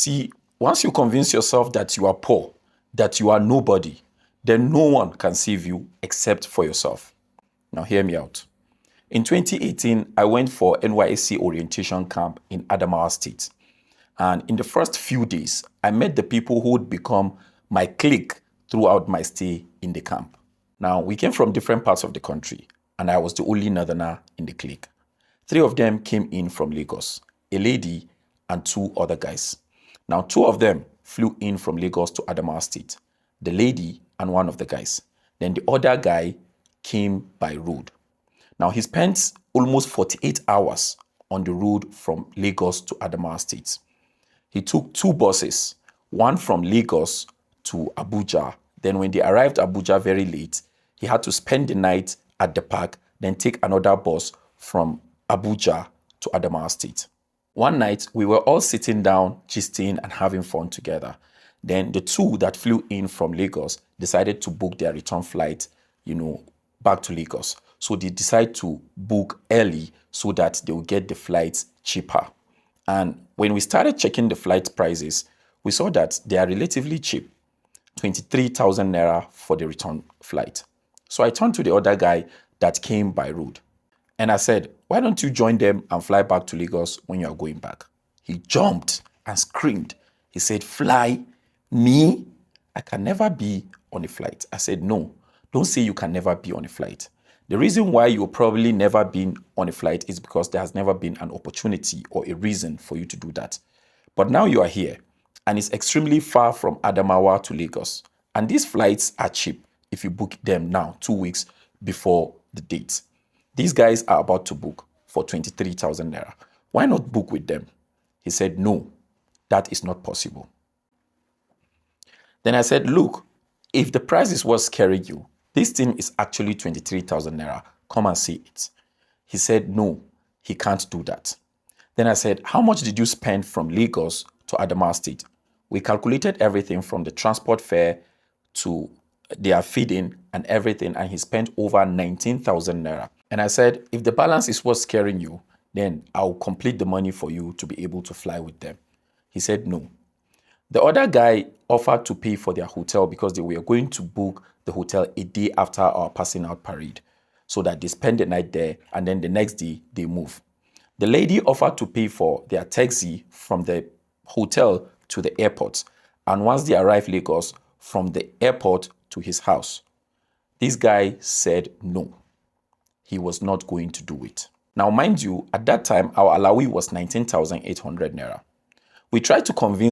See, once you convince yourself that you are poor, that you are nobody, then no one can save you except for yourself. Now, hear me out. In 2018, I went for NYSC orientation camp in Adamawa State. And in the first few days, I met the people who would become my clique throughout my stay in the camp. Now, we came from different parts of the country, and I was the only northerner in the clique. 3 of them came in from Lagos, a lady and 2 other guys. Now, 2 of them flew in from Lagos to Adamawa State, the lady and 1 of the guys. Then the other guy came by road. Now, he spent almost 48 hours on the road from Lagos to Adamawa State. He took 2 buses, one from Lagos to Abuja. Then when they arrived Abuja very late, he had to spend the night at the park, then take another bus from Abuja to Adamawa State. One night, we were all sitting down, gisting and having fun together. Then the 2 that flew in from Lagos decided to book their return flight, back to Lagos. So they decided to book early so that they will get the flights cheaper. And when we started checking the flight prices, we saw that they are relatively cheap, 23,000 naira for the return flight. So I turned to the other guy that came by road. And I said, why don't you join them and fly back to Lagos when you are going back? He jumped and screamed. He said, fly? Me? I can never be on a flight. I said, no, don't say you can never be on a flight. The reason why you've probably never been on a flight is because there has never been an opportunity or a reason for you to do that. But now you are here, and it's extremely far from Adamawa to Lagos. And these flights are cheap if you book them now, 2 weeks before the date. These guys are about to book for 23,000 naira. Why not book with them? He said, no, that is not possible. Then I said, look, if the price is what's scaring you, this thing is actually 23,000 naira. Come and see it. He said, no, he can't do that. Then I said, how much did you spend from Lagos to Adamawa State? We calculated everything from the transport fare to their feeding and everything, and he spent over 19,000 naira. And I said, if the balance is what's scaring you, then I'll complete the money for you to be able to fly with them. He said, no. The other guy offered to pay for their hotel because they were going to book the hotel a day after our passing out parade so that they spend the night there and then the next day they move. The lady offered to pay for their taxi from the hotel to the airport, and once they arrived Lagos, from the airport to his house. This guy said no. He was not going to do it. Now, mind you, at that time, our alawi was 19,800 naira. We tried to convince